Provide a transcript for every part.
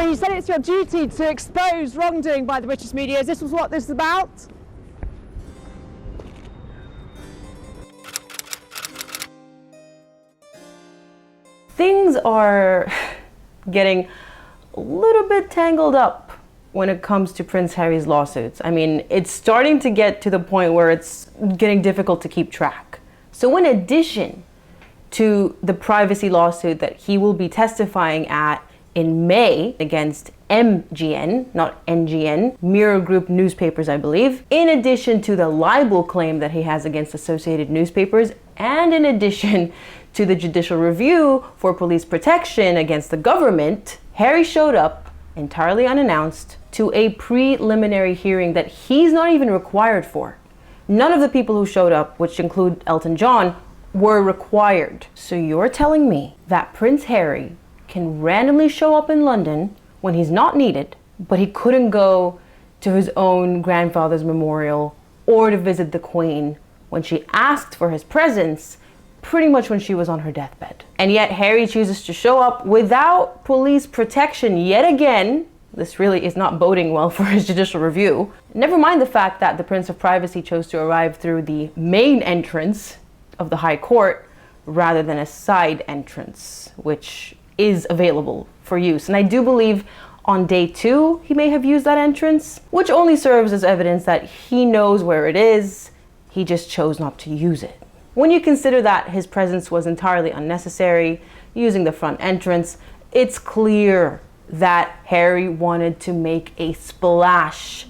you said it's your duty to expose wrongdoing by the British media. Is this what this is about? Things are getting a little bit tangled up when it comes to Prince Harry's lawsuits. I mean, it's starting to get to the point where it's getting difficult to keep track. So in addition to the privacy lawsuit that he will be testifying at in May against MGN, not NGN, Mirror Group newspapers, I believe, in addition to the libel claim that he has against Associated Newspapers, and in addition to the judicial review for police protection against the government, Harry showed up entirely unannounced to a preliminary hearing that he's not even required for. None of the people who showed up, which include Elton John, were required. So you're telling me that Prince Harry can randomly show up in London when he's not needed, but he couldn't go to his own grandfather's memorial or to visit the Queen when she asked for his presence pretty much when she was on her deathbed. And yet Harry chooses to show up without police protection yet again. This really is not boding well for his judicial review. Never mind the fact that the Prince of Privacy chose to arrive through the main entrance of the High Court rather than a side entrance, which is available for use. And I do believe on day 2, he may have used that entrance, which only serves as evidence that he knows where it is. He just chose not to use it. When you consider that his presence was entirely unnecessary, using the front entrance, it's clear that Harry wanted to make a splash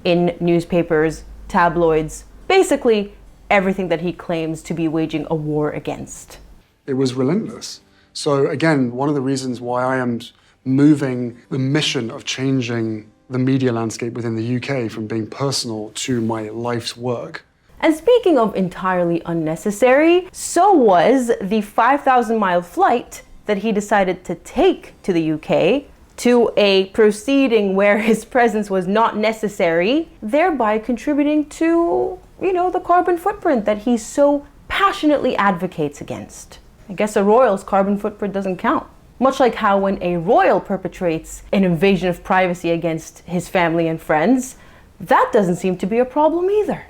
in newspapers, tabloids, basically everything that he claims to be waging a war against. It was relentless. So again, one of the reasons why I am moving the mission of changing the media landscape within the UK from being personal to my life's work. And speaking of entirely unnecessary, so was the 5,000-mile flight that he decided to take to the UK to a proceeding where his presence was not necessary, thereby contributing to, the carbon footprint that he so passionately advocates against. I guess a royal's carbon footprint doesn't count. Much like how when a royal perpetrates an invasion of privacy against his family and friends, that doesn't seem to be a problem either.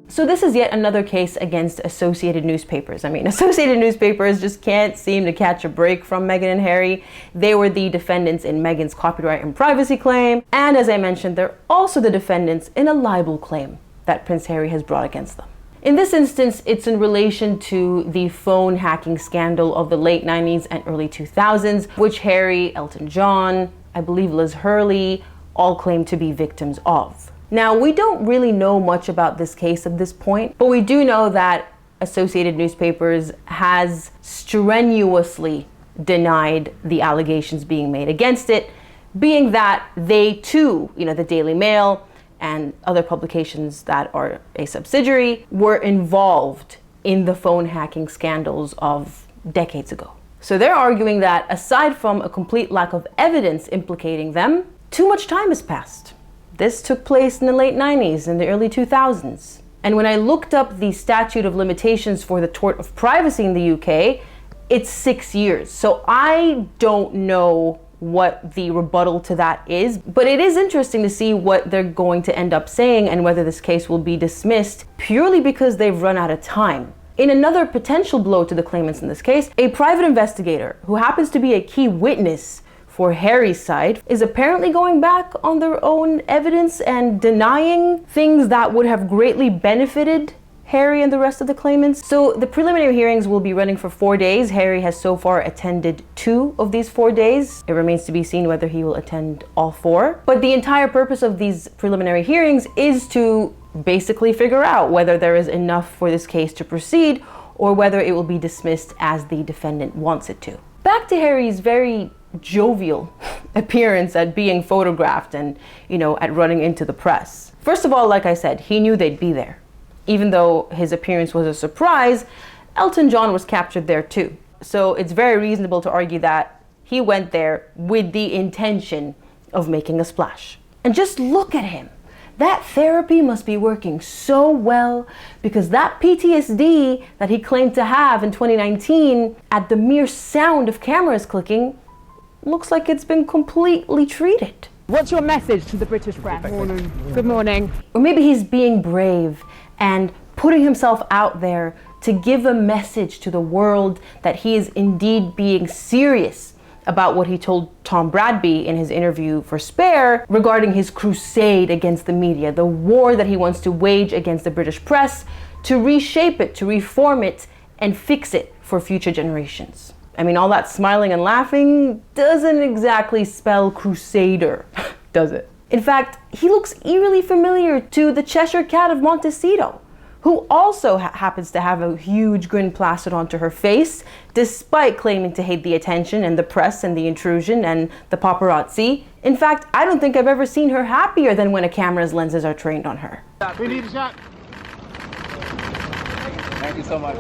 So this is yet another case against Associated Newspapers. I mean, Associated Newspapers just can't seem to catch a break from Meghan and Harry. They were the defendants in Meghan's copyright and privacy claim. And as I mentioned, they're also the defendants in a libel claim that Prince Harry has brought against them. In this instance, it's in relation to the phone hacking scandal of the late 90s and early 2000s, which Harry, Elton John, I believe Liz Hurley, all claim to be victims of. Now, we don't really know much about this case at this point, but we do know that Associated Newspapers has strenuously denied the allegations being made against it, being that they too, the Daily Mail and other publications that are a subsidiary, were involved in the phone hacking scandals of decades ago. So they're arguing that aside from a complete lack of evidence implicating them, too much time has passed. This took place in the late 90s and the early 2000s. And when I looked up the statute of limitations for the tort of privacy in the UK, it's 6 years. So I don't know what the rebuttal to that is, but it is interesting to see what they're going to end up saying and whether this case will be dismissed purely because they've run out of time. In another potential blow to the claimants in this case, a private investigator who happens to be a key witness for Harry's side is apparently going back on their own evidence and denying things that would have greatly benefited Harry and the rest of the claimants. So the preliminary hearings will be running for 4 days. Harry has so far attended 2 of these 4 days. It remains to be seen whether he will attend all 4. But the entire purpose of these preliminary hearings is to basically figure out whether there is enough for this case to proceed or whether it will be dismissed as the defendant wants it to. Back to Harry's very jovial appearance at being photographed and, at running into the press. First of all, like I said, he knew they'd be there. Even though his appearance was a surprise, Elton John was captured there too. So it's very reasonable to argue that he went there with the intention of making a splash. And just look at him. That therapy must be working so well, because that PTSD that he claimed to have in 2019 at the mere sound of cameras clicking looks like it's been completely treated. What's your message to the British press? Morning. Good morning. Or maybe he's being brave and putting himself out there to give a message to the world that he is indeed being serious about what he told Tom Bradby in his interview for Spare regarding his crusade against the media, the war that he wants to wage against the British press to reshape it, to reform it, and fix it for future generations. I mean, all that smiling and laughing doesn't exactly spell crusader, does it? In fact, he looks eerily familiar to the Cheshire Cat of Montecito, who also happens to have a huge grin plastered onto her face, despite claiming to hate the attention and the press and the intrusion and the paparazzi. In fact, I don't think I've ever seen her happier than when a camera's lenses are trained on her. We need a shot. Thank you so much.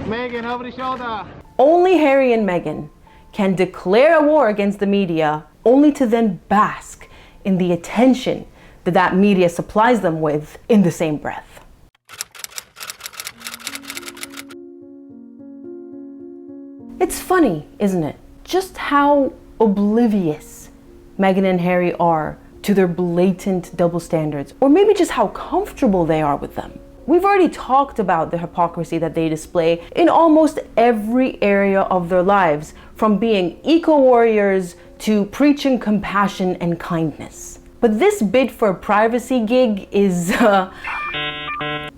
Meghan, over the shoulder. Only Harry and Meghan can declare a war against the media, only to then bask in the attention that that media supplies them with in the same breath. It's funny, isn't it? Just how oblivious Meghan and Harry are to their blatant double standards, or maybe just how comfortable they are with them. We've already talked about the hypocrisy that they display in almost every area of their lives, from being eco-warriors to preaching compassion and kindness. But this bid for a privacy gig is,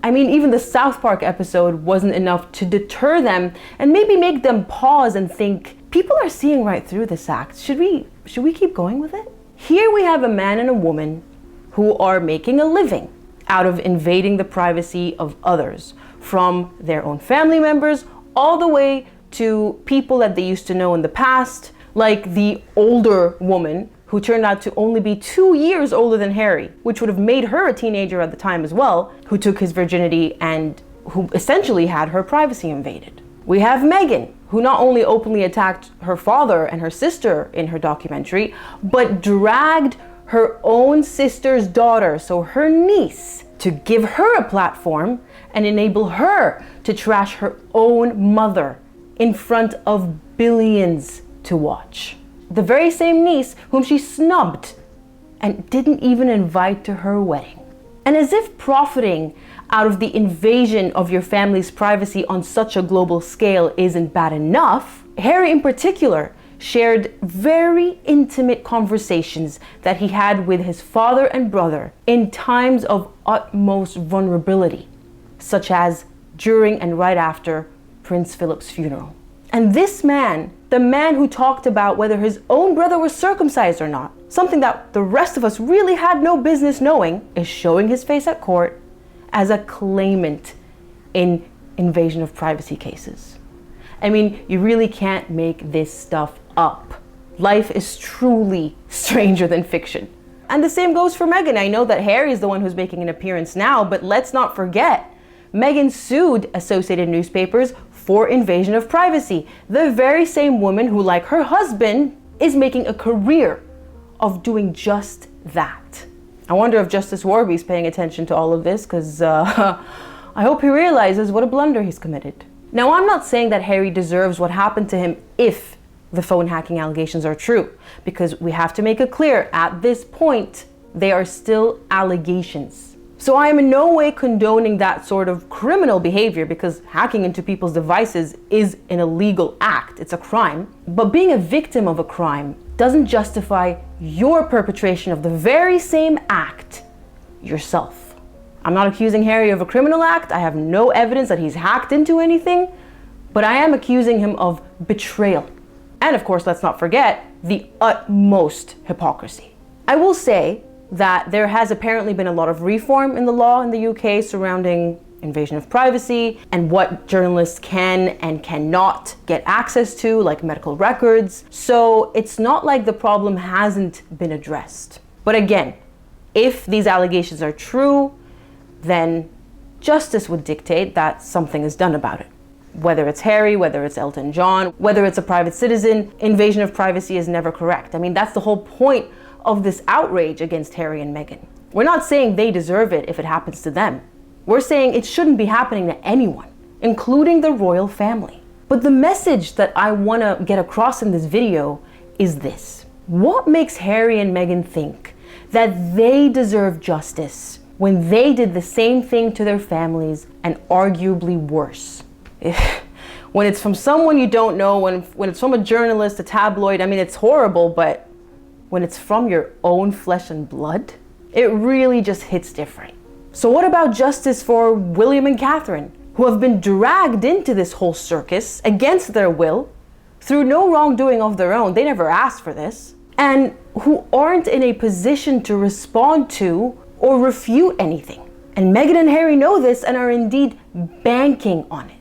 I mean, even the South Park episode wasn't enough to deter them and maybe make them pause and think, people are seeing right through this act. Should we keep going with it? Here we have a man and a woman who are making a living out of invading the privacy of others, from their own family members all the way to people that they used to know in the past, like the older woman who turned out to only be 2 years older than Harry, which would have made her a teenager at the time as well, who took his virginity and who essentially had her privacy invaded. We have Meghan, who not only openly attacked her father and her sister in her documentary, but dragged her own sister's daughter, so her niece, to give her a platform and enable her to trash her own mother in front of billions to watch. The very same niece whom she snubbed and didn't even invite to her wedding. And as if profiting out of the invasion of your family's privacy on such a global scale isn't bad enough, Harry in particular shared very intimate conversations that he had with his father and brother in times of utmost vulnerability, such as during and right after Prince Philip's funeral. And this man, the man who talked about whether his own brother was circumcised or not, something that the rest of us really had no business knowing, is showing his face at court as a claimant in invasion of privacy cases. I mean, you really can't make this stuff up. Life is truly stranger than fiction. And the same goes for Meghan. I know that Harry is the one who's making an appearance now, but let's not forget, Meghan sued Associated Newspapers for invasion of privacy. The very same woman who, like her husband, is making a career of doing just that. I wonder if Justice Warby's paying attention to all of this, because I hope he realizes what a blunder he's committed. Now, I'm not saying that Harry deserves what happened to him if the phone hacking allegations are true, because we have to make it clear, at this point, they are still allegations. So I am in no way condoning that sort of criminal behavior, because hacking into people's devices is an illegal act. It's a crime. But being a victim of a crime doesn't justify your perpetration of the very same act yourself. I'm not accusing Harry of a criminal act. I have no evidence that he's hacked into anything, but I am accusing him of betrayal. And of course, let's not forget the utmost hypocrisy. I will say that there has apparently been a lot of reform in the law in the UK surrounding invasion of privacy and what journalists can and cannot get access to, like medical records. So it's not like the problem hasn't been addressed. But again, if these allegations are true, then justice would dictate that something is done about it. Whether it's Harry, whether it's Elton John, whether it's a private citizen, invasion of privacy is never correct. I mean, that's the whole point of this outrage against Harry and Meghan. We're not saying they deserve it if it happens to them. We're saying it shouldn't be happening to anyone, including the royal family. But the message that I want to get across in this video is this. What makes Harry and Meghan think that they deserve justice when they did the same thing to their families and arguably worse? When it's from someone you don't know, when it's from a journalist, a tabloid, I mean, it's horrible, but when it's from your own flesh and blood, it really just hits different. So what about justice for William and Catherine, who have been dragged into this whole circus against their will, through no wrongdoing of their own, they never asked for this, and who aren't in a position to respond to or refute anything? And Meghan and Harry know this and are indeed banking on it.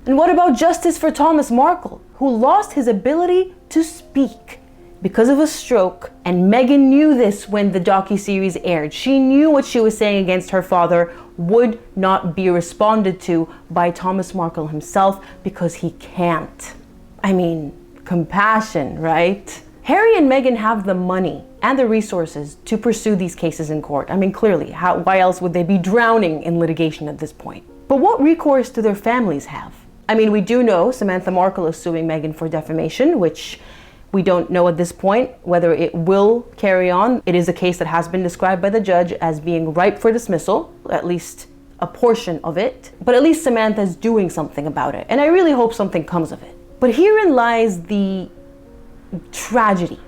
And what about justice for Thomas Markle, who lost his ability to speak because of a stroke? And Meghan knew this when the docuseries aired. She knew what she was saying against her father would not be responded to by Thomas Markle himself because he can't. I mean, compassion, right? Harry and Meghan have the money and the resources to pursue these cases in court. I mean, clearly, why else would they be drowning in litigation at this point? But what recourse do their families have? I mean, we do know Samantha Markle is suing Meghan for defamation, which we don't know at this point whether it will carry on. It is a case that has been described by the judge as being ripe for dismissal, at least a portion of it. But at least Samantha's doing something about it, and I really hope something comes of it. But herein lies the tragedy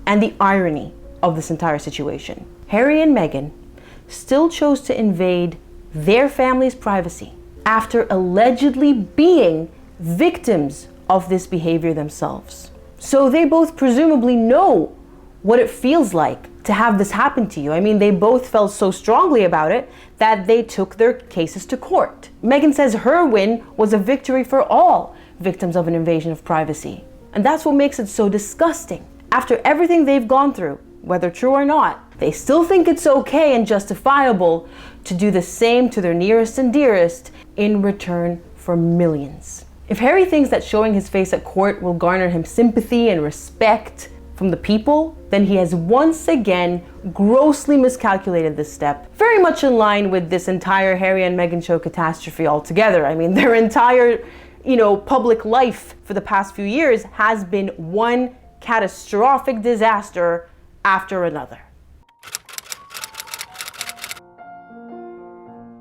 and the irony of this entire situation. Harry and Meghan still chose to invade their family's privacy after allegedly being victims of this behavior themselves. So they both presumably know what it feels like to have this happen to you. I mean, they both felt so strongly about it that they took their cases to court. Meghan says her win was a victory for all victims of an invasion of privacy. And that's what makes it so disgusting. After everything they've gone through, whether true or not, they still think it's okay and justifiable to do the same to their nearest and dearest in return for millions. If Harry thinks that showing his face at court will garner him sympathy and respect from the people, then he has once again grossly miscalculated this step, very much in line with this entire Harry and Meghan show catastrophe altogether. I mean, their entire, public life for the past few years has been one catastrophic disaster after another.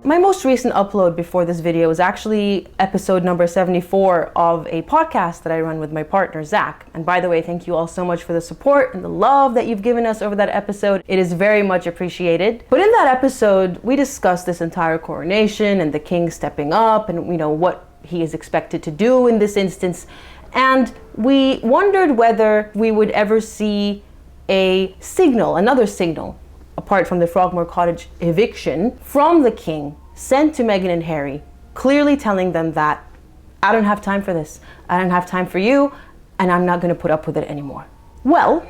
My most recent upload before this video is actually episode number 74 of a podcast that I run with my partner, Zach. And by the way, thank you all so much for the support and the love that you've given us over that episode. It is very much appreciated. But in that episode, we discussed this entire coronation and the king stepping up and, what he is expected to do in this instance. And we wondered whether we would ever see another signal, apart from the Frogmore Cottage eviction, from the king sent to Meghan and Harry, clearly telling them that I don't have time for this, I don't have time for you, and I'm not going to put up with it anymore. Well,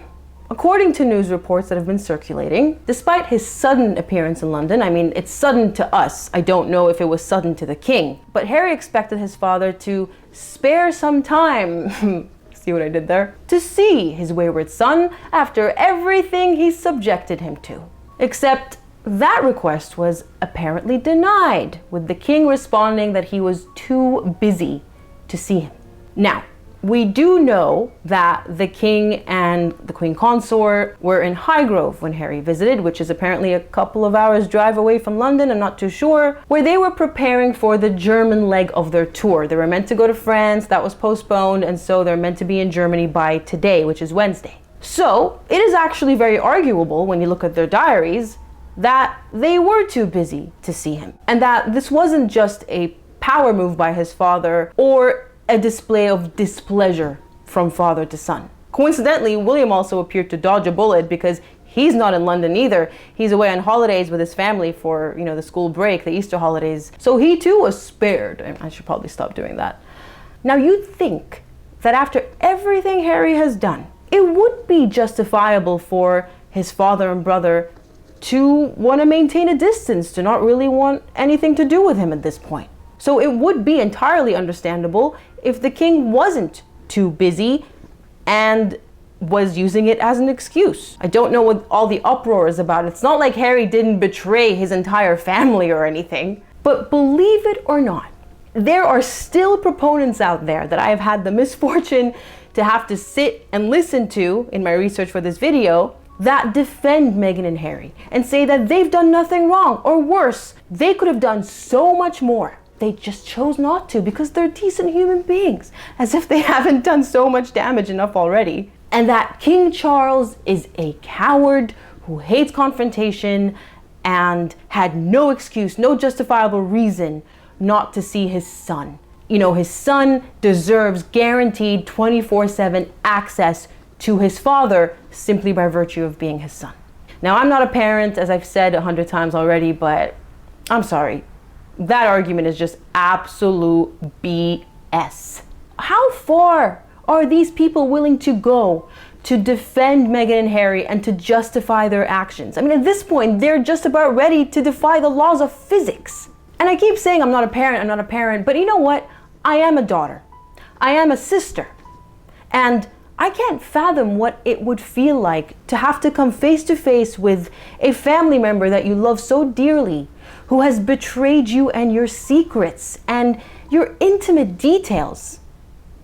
according to news reports that have been circulating, despite his sudden appearance in London, I mean, it's sudden to us, I don't know if it was sudden to the king, but Harry expected his father to spare some time see what I did there? To see his wayward son after everything he subjected him to. Except that request was apparently denied, with the king responding that he was too busy to see him. Now, we do know that the king and the queen consort were in Highgrove when Harry visited, which is apparently a couple of hours drive away from London, I'm not too sure, where they were preparing for the German leg of their tour. They were meant to go to France, that was postponed, and so they're meant to be in Germany by today, which is Wednesday. So it is actually very arguable when you look at their diaries that they were too busy to see him, and that this wasn't just a power move by his father or a display of displeasure from father to son. Coincidentally, William also appeared to dodge a bullet because he's not in London either. He's away on holidays with his family for, the school break, the Easter holidays. So he too was spared. I should probably stop doing that. Now you'd think that after everything Harry has done, it would be justifiable for his father and brother to want to maintain a distance, to not really want anything to do with him at this point. So it would be entirely understandable if the king wasn't too busy and was using it as an excuse. I don't know what all the uproar is about. It's not like Harry didn't betray his entire family or anything. But believe it or not, there are still proponents out there that I have had the misfortune to have to sit and listen to in my research for this video that defend Meghan and Harry and say that they've done nothing wrong, or worse, they could have done so much more. They just chose not to because they're decent human beings, as if they haven't done so much damage enough already. And that King Charles is a coward who hates confrontation and had no excuse, no justifiable reason not to see his son. You know, his son deserves guaranteed 24/7 access to his father simply by virtue of being his son. Now, I'm not a parent, as I've said 100 times already, but I'm sorry. That argument is just absolute BS. How far are these people willing to go to defend Meghan and Harry and to justify their actions? I mean, at this point, they're just about ready to defy the laws of physics. And I keep saying I'm not a parent, but you know what? I am a daughter. I am a sister. And I can't fathom what it would feel like to have to come face to face with a family member that you love so dearly, who has betrayed you and your secrets and your intimate details,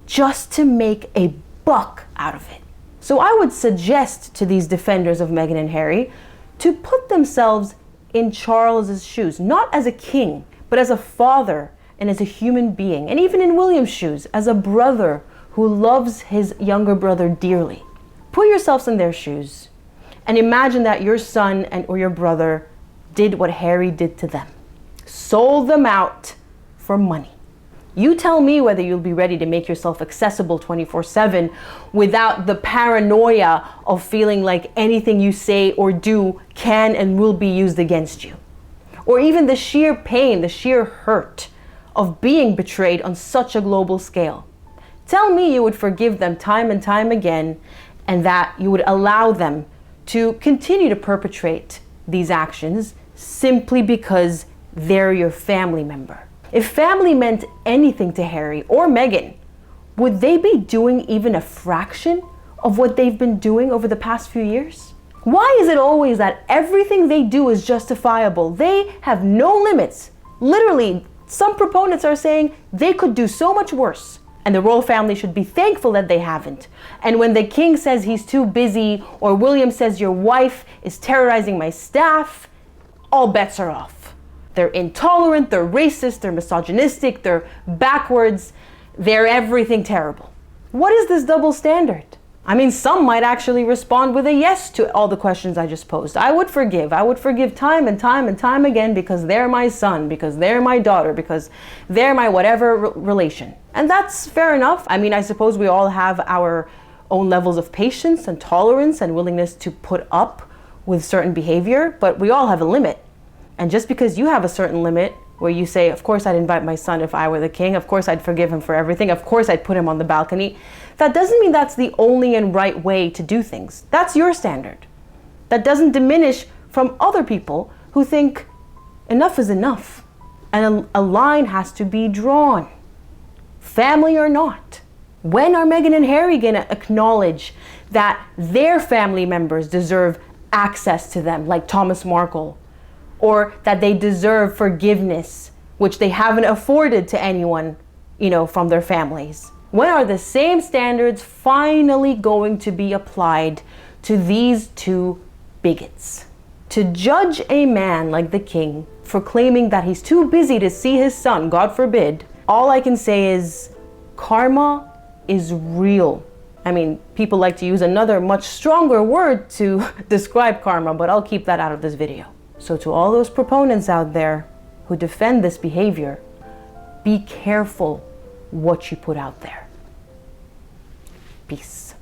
just to make a buck out of it. So I would suggest to these defenders of Meghan and Harry to put themselves in Charles's shoes, not as a king, but as a father and as a human being, and even in William's shoes, as a brother who loves his younger brother dearly. Put yourselves in their shoes and imagine that your son or your brother did what Harry did to them. Sold them out for money. You tell me whether you'll be ready to make yourself accessible 24/7 without the paranoia of feeling like anything you say or do can and will be used against you. Or even the sheer pain, the sheer hurt of being betrayed on such a global scale. Tell me you would forgive them time and time again, and that you would allow them to continue to perpetrate these actions simply because they're your family member. If family meant anything to Harry or Meghan, would they be doing even a fraction of what they've been doing over the past few years? Why is it always that everything they do is justifiable? They have no limits. Literally, some proponents are saying they could do so much worse, and the royal family should be thankful that they haven't. And when the king says he's too busy, or William says your wife is terrorizing my staff, all bets are off. They're intolerant, they're racist, they're misogynistic, they're backwards, they're everything terrible. What is this double standard? I mean, some might actually respond with a yes to all the questions I just posed. I would forgive time and time and time again because they're my son, because they're my daughter, because they're my whatever relation. And that's fair enough. I mean, I suppose we all have our own levels of patience and tolerance and willingness to put up with certain behavior, but we all have a limit. And just because you have a certain limit where you say, of course I'd invite my son if I were the king, of course I'd forgive him for everything, of course I'd put him on the balcony, that doesn't mean that's the only and right way to do things. That's your standard. That doesn't diminish from other people who think enough is enough. And a line has to be drawn, family or not. When are Meghan and Harry gonna acknowledge that their family members deserve access to them, like Thomas Markle? Or that they deserve forgiveness, which they haven't afforded to anyone, from their families? When are the same standards finally going to be applied to these two bigots? To judge a man like the king for claiming that he's too busy to see his son, God forbid, all I can say is karma is real. I mean, people like to use another much stronger word to describe karma, but I'll keep that out of this video. So to all those proponents out there who defend this behavior, be careful what you put out there. Peace.